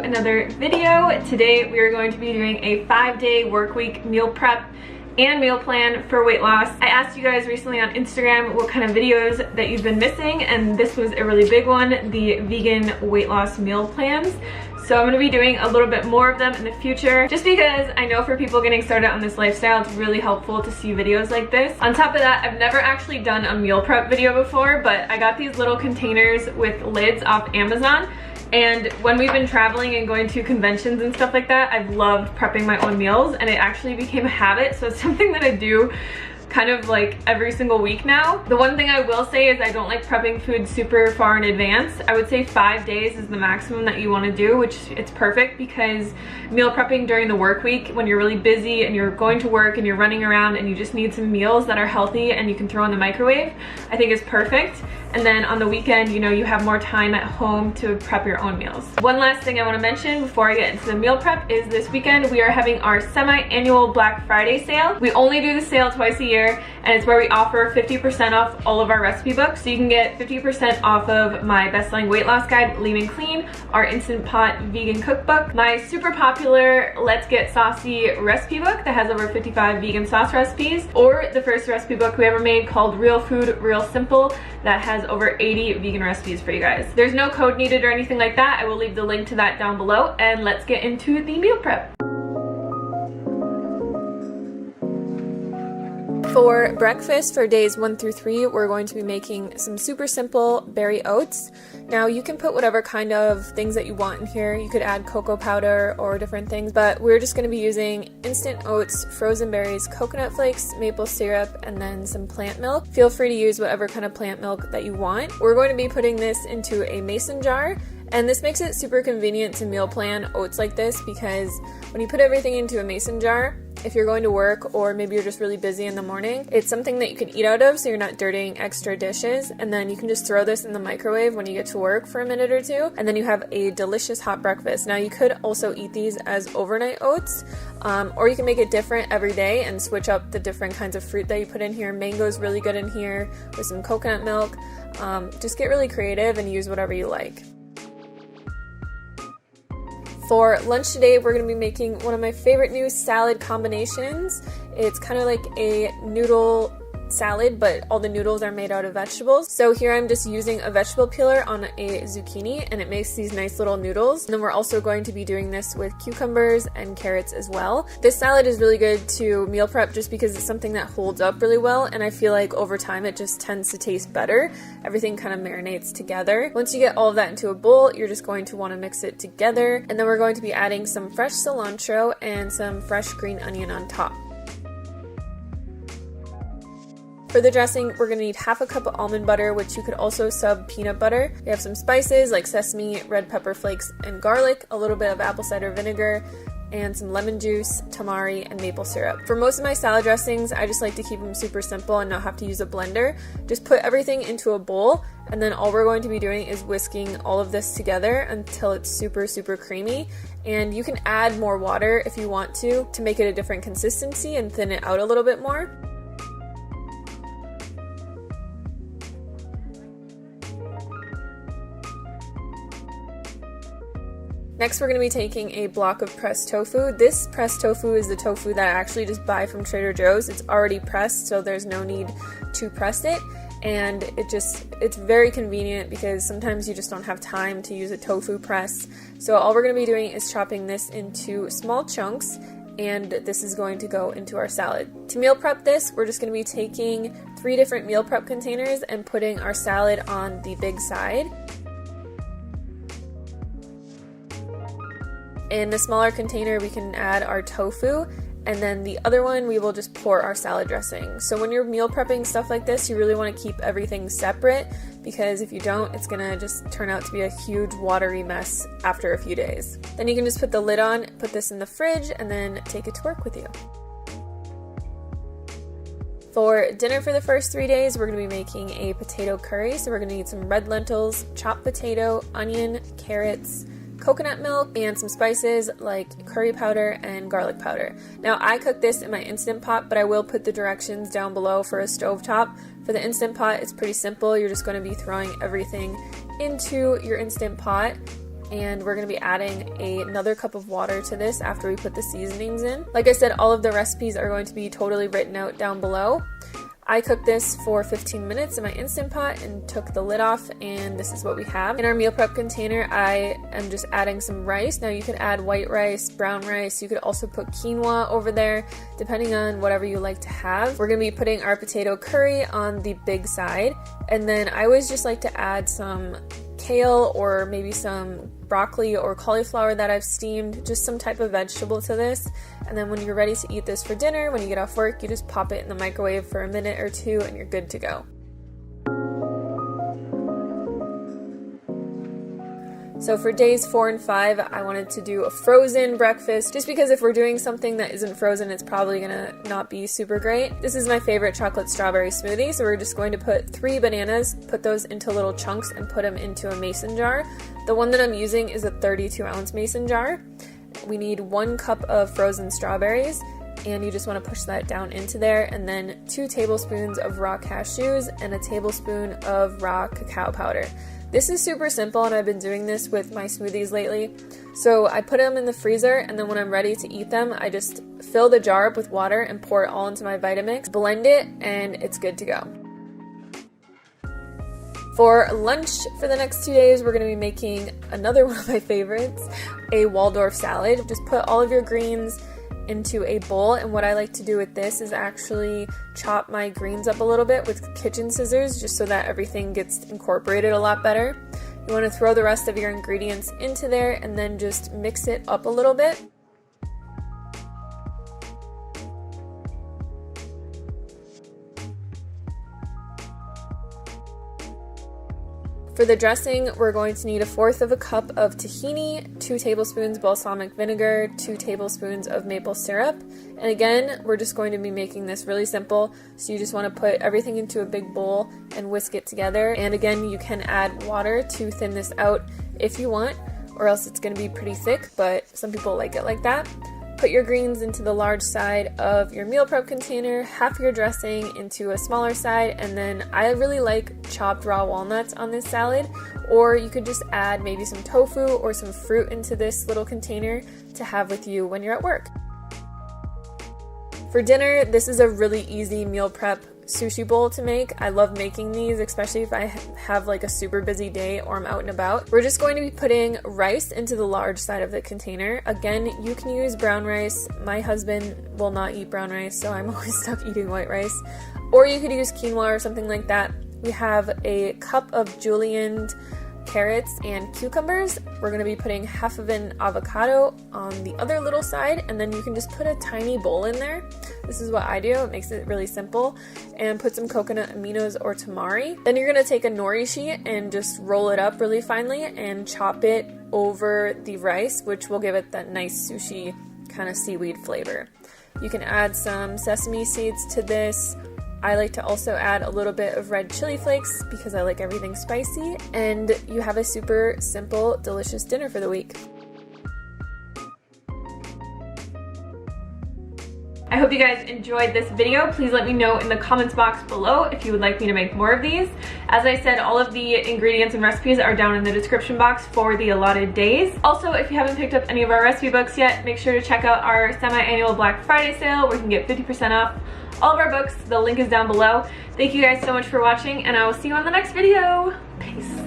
another video. Today we are going to be doing a 5-day work week meal prep and meal plan for weight loss. I asked you guys recently on Instagram what kind of videos that you've been missing, and this was a really big one, the vegan weight loss meal plans. So I'm gonna be doing a little bit more of them in the future, just because I know for people getting started on this lifestyle, it's really helpful to see videos like this. On top of that, I've never actually done a meal prep video before, but I got these little containers with lids off Amazon. And when we've been traveling and going to conventions and stuff like that, I've loved prepping my own meals, and it actually became a habit. So it's something that I do kind of like every single week now. The one thing I will say is I don't like prepping food super far in advance. I would say 5 days is the maximum that you want to do, which it's perfect because meal prepping during the work week, when you're really busy and you're going to work and you're running around and you just need some meals that are healthy and you can throw in the microwave, I think is perfect. And then on the weekend, you know, you have more time at home to prep your own meals. One last thing I want to mention before I get into the meal prep is this weekend we are having our semi-annual Black Friday sale. We only do the sale twice a year, and it's where we offer 50% off all of our recipe books. So you can get 50% off of my best-selling weight loss guide, Lean and Clean, our Instant Pot vegan cookbook, my super popular Let's Get Saucy recipe book that has over 55 vegan sauce recipes, or the first recipe book we ever made called Real Food, Real Simple, that has over 80 vegan recipes for you guys. There's no code needed or anything like that. I will leave the link to that down below, and let's get into the meal prep. For breakfast for days 1 through 3, we're going to be making some super simple berry oats. Now you can put whatever kind of things that you want in here. You could add cocoa powder or different things, but we're just going to be using instant oats, frozen berries, coconut flakes, maple syrup, and then some plant milk. Feel free to use whatever kind of plant milk that you want. We're going to be putting this into a mason jar. And this makes it super convenient to meal plan oats like this, because when you put everything into a mason jar, if you're going to work or maybe you're just really busy in the morning, it's something that you can eat out of, so you're not dirtying extra dishes. And then you can just throw this in the microwave when you get to work for a minute or two, and then you have a delicious hot breakfast. Now you could also eat these as overnight oats, or you can make it different every day and switch up the different kinds of fruit that you put in here. Mango's really good in here with some coconut milk. Just get really creative and use whatever you like. For lunch today, we're going to be making one of my favorite new salad combinations. It's kind of like a noodle salad, but all the noodles are made out of vegetables. So here I'm just using a vegetable peeler on a zucchini, and it makes these nice little noodles. And then we're also going to be doing this with cucumbers and carrots as well. This salad is really good to meal prep just because it's something that holds up really well, and I feel like over time it just tends to taste better. Everything kind of marinates together. Once you get all of that into a bowl, you're just going to want to mix it together, and then we're going to be adding some fresh cilantro and some fresh green onion on top. For the dressing, we're going to need half a cup of almond butter, which you could also sub peanut butter. We have some spices like sesame, red pepper flakes, and garlic, a little bit of apple cider vinegar, and some lemon juice, tamari, and maple syrup. For most of my salad dressings, I just like to keep them super simple and not have to use a blender. Just put everything into a bowl, and then all we're going to be doing is whisking all of this together until it's super, super creamy. And you can add more water if you want to make it a different consistency and thin it out a little bit more. Next, we're going to be taking a block of pressed tofu. This pressed tofu is the tofu that I actually just buy from Trader Joe's. It's already pressed, so there's no need to press it. And it's very convenient because sometimes you just don't have time to use a tofu press. So all we're going to be doing is chopping this into small chunks, and this is going to go into our salad. To meal prep this, we're just going to be taking 3 different meal prep containers and putting our salad on the big side. In the smaller container, we can add our tofu, and then the other one, we will just pour our salad dressing. So when you're meal prepping stuff like this, you really want to keep everything separate, because if you don't, it's gonna just turn out to be a huge watery mess after a few days. Then you can just put the lid on, put this in the fridge, and then take it to work with you. For dinner for the first 3 days, we're going to be making a potato curry. So we're going to need some red lentils, chopped potato, onion, carrots, coconut milk, and some spices like curry powder and garlic powder. Now I cook this in my Instant Pot, but I will put the directions down below for a stovetop. For the Instant Pot, it's pretty simple. You're just going to be throwing everything into your Instant Pot, and we're going to be adding another cup of water to this after we put the seasonings in. Like I said, all of the recipes are going to be totally written out down below. I cooked this for 15 minutes in my Instant Pot and took the lid off, and this is what we have. In our meal prep container, I am just adding some rice. Now you could add white rice, brown rice, you could also put quinoa over there, depending on whatever you like to have. We're going to be putting our potato curry on the big side, and then I always just like to add some kale or maybe some broccoli or cauliflower that I've steamed, just some type of vegetable to this. And then when you're ready to eat this for dinner, when you get off work, you just pop it in the microwave for a minute or two and you're good to go. So for days 4 and 5, I wanted to do a frozen breakfast, just because if we're doing something that isn't frozen, it's probably gonna not be super great. This is my favorite chocolate strawberry smoothie, so we're just going to put 3 bananas, put those into little chunks, and put them into a mason jar. The one that I'm using is a 32-ounce mason jar. We need 1 cup of frozen strawberries, and you just want to push that down into there, and then 2 tablespoons of raw cashews and a tablespoon of raw cacao powder. This is super simple, and I've been doing this with my smoothies lately. So I put them in the freezer, and then when I'm ready to eat them, I just fill the jar up with water and pour it all into my Vitamix, blend it, and it's good to go. For lunch for the next 2 days, we're going to be making another one of my favorites, a Waldorf salad. Just put all of your greens into a bowl, and what I like to do with this is actually chop my greens up a little bit with kitchen scissors, just so that everything gets incorporated a lot better. You want to throw the rest of your ingredients into there and then just mix it up a little bit. For the dressing, we're going to need 1/4 cup of tahini, 2 tablespoons balsamic vinegar, 2 tablespoons of maple syrup. And again, we're just going to be making this really simple, so you just want to put everything into a big bowl and whisk it together. And again, you can add water to thin this out if you want, or else it's going to be pretty thick, but some people like it like that. Put your greens into the large side of your meal prep container, half your dressing into a smaller side, and then I really like chopped raw walnuts on this salad, or you could just add maybe some tofu or some fruit into this little container to have with you when you're at work. For dinner, this is a really easy meal prep sushi bowl to make. I love making these, especially if I have like a super busy day or I'm out and about. We're just going to be putting rice into the large side of the container. Again, you can use brown rice. My husband will not eat brown rice, so I'm always stuck eating white rice. Or you could use quinoa or something like that. We have a cup of julienned carrots and cucumbers. We're going to be putting half of an avocado on the other little side, and then you can just put a tiny bowl in there. This is what I do. It makes it really simple. And put some coconut aminos or tamari. Then you're going to take a nori sheet and just roll it up really finely and chop it over the rice, which will give it that nice sushi kind of seaweed flavor. You can add some sesame seeds to this. I like to also add a little bit of red chili flakes because I like everything spicy, and you have a super simple, delicious dinner for the week. I hope you guys enjoyed this video. Please let me know in the comments box below if you would like me to make more of these. As I said, all of the ingredients and recipes are down in the description box for the allotted days. Also, if you haven't picked up any of our recipe books yet, make sure to check out our semi-annual Black Friday sale where you can get 50% off all of our books. The link is down below. Thank you guys so much for watching, and I will see you on the next video. Peace.